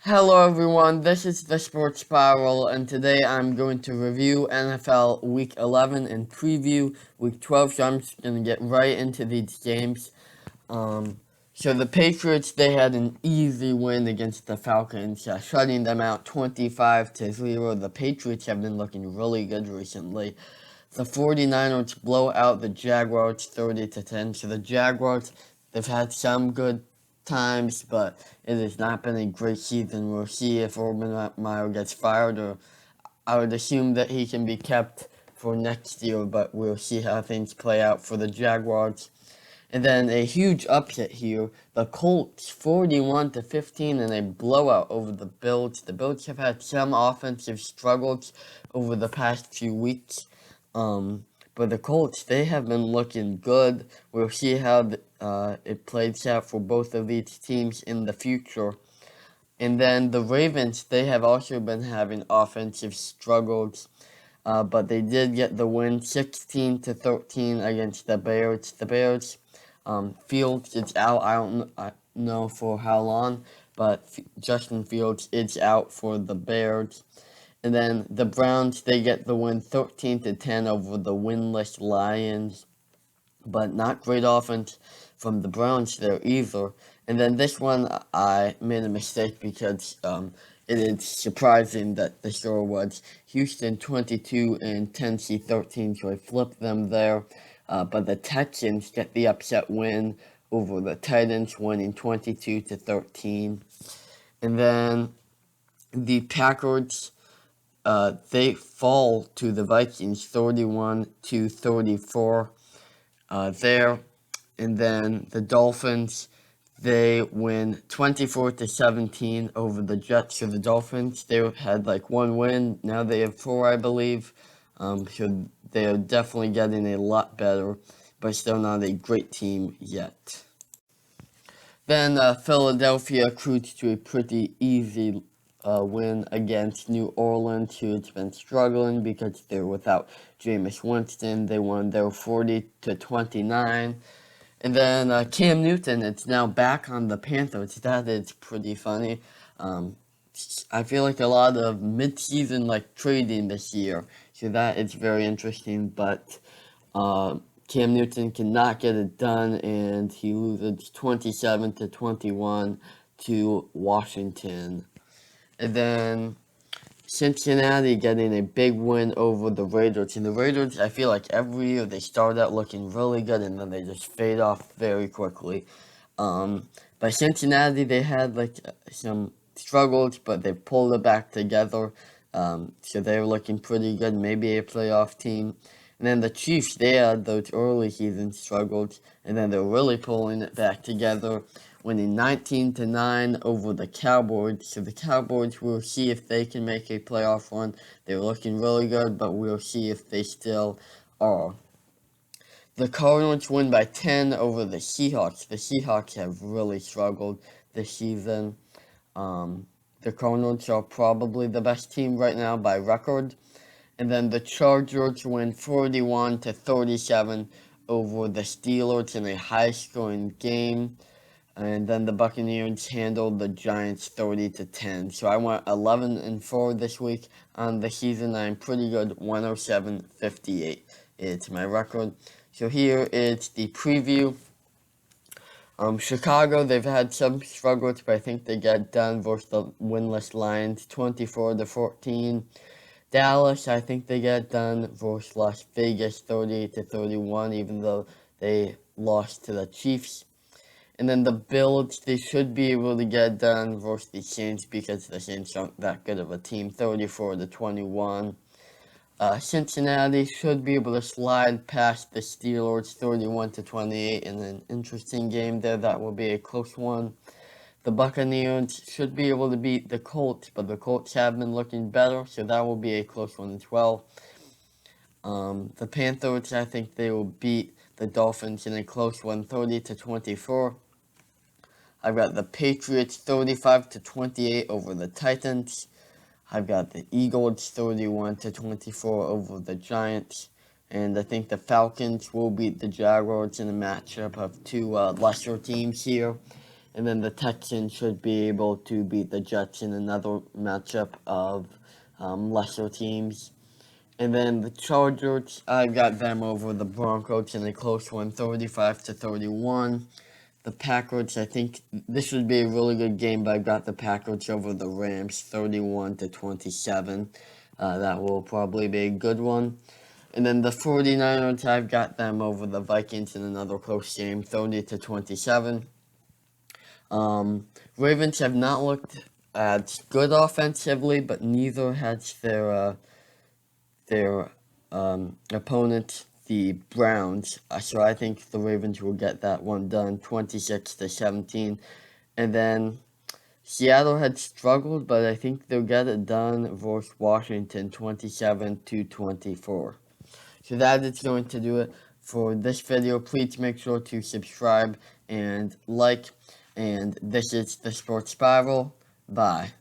Hello everyone, this is the Sports Spiral, and today I'm going to review NFL Week 11 and preview Week 12, so I'm just going to get right into these games. So the Patriots, they had an easy win against the Falcons, shutting them out 25-0. The Patriots have been looking really good recently. The 49ers blow out the Jaguars 30-10. So the Jaguars, they've had some good times, but it has not been a great season. We'll see if Urban Meyer gets fired, or I would assume that he can be kept for next year, but we'll see how things play out for the Jaguars. And then a huge upset here. The Colts 41-15 in a blowout over the Bills. The Bills have had some offensive struggles over the past few weeks. But the Colts, they have been looking good. We'll see how it plays out for both of these teams in the future. And then the Ravens, they have also been having offensive struggles. But they did get the win 16-13 against the Bears. The Bears, Fields is out. I don't know for how long, but Justin Fields is out for the Bears. And then the Browns, they get the win 13-10 over the winless Lions, but not great offense from the Browns there either. And then this one, I made a mistake because it is surprising that the score was Houston 22 and Tennessee 13, so I flipped them there. But the Texans get the upset win over the Titans, winning 22-13. And then the Packers, they fall to the Vikings 31-34 there. And then the Dolphins, they win 24-17 over the Jets. So the Dolphins, they had like one win. Now they have four, I believe. So they are definitely getting a lot better, but still not a great team yet. Then Philadelphia cruised to a pretty easy win against New Orleans, who's been struggling because they're without Jameis Winston. They won their 40-29. And then Cam Newton, it's now back on the Panthers. That is pretty funny. I feel like a lot of midseason like trading this year, so that is very interesting. But Cam Newton cannot get it done, and he loses 27-21 to Washington. And then Cincinnati getting a big win over the Raiders. And the Raiders, I feel like every year they start out looking really good and then they just fade off very quickly. But Cincinnati, they had like some struggles, but they pulled it back together. So they were looking pretty good, maybe a playoff team. And then the Chiefs, they had those early season struggles, and then they're really pulling it back together, winning 19-9 over the Cowboys. So the Cowboys, we'll see if they can make a playoff run. They're looking really good, but we'll see if they still are. The Cardinals win by 10 over the Seahawks. The Seahawks have really struggled this season. The Cardinals are probably the best team right now by record. And then the Chargers win 41-37 over the Steelers in a high-scoring game. And then the Buccaneers handled the Giants 30-10. So I went 11-4 this week on the season. I'm pretty good, 107-58. It's my record. So here is the preview. Chicago, they've had some struggles, but I think they got done versus the winless Lions, 24-14. Dallas, I think they got done versus Las Vegas, 30-31, even though they lost to the Chiefs. And then the Bills, they should be able to get done versus the Saints because the Saints aren't that good of a team, 34-21. Cincinnati should be able to slide past the Steelers, 31-28, in an interesting game there. That will be a close one. The Buccaneers should be able to beat the Colts, but the Colts have been looking better, so that will be a close one as well. The Panthers, I think they will beat the Dolphins in a close one, 30-24. I've got the Patriots 35-28 over the Titans. I've got the Eagles 31-24 over the Giants. And I think the Falcons will beat the Jaguars in a matchup of two lesser teams here. And then the Texans should be able to beat the Jets in another matchup of lesser teams. And then the Chargers, I got them over the Broncos in a close one, 35-31. The Packers, I think this would be a really good game, but I got the Packers over the Rams, 31-27. That will probably be a good one. And then the 49ers, I've got them over the Vikings in another close game, 30-27. Ravens have not looked as good offensively, but neither has their opponent, the Browns. So I think the Ravens will get that one done, 26-17. And then Seattle had struggled, but I think they'll get it done versus Washington, 27-24. So that is going to do it for this video. Please make sure to subscribe and like. And this is the Sports Spiral. Bye.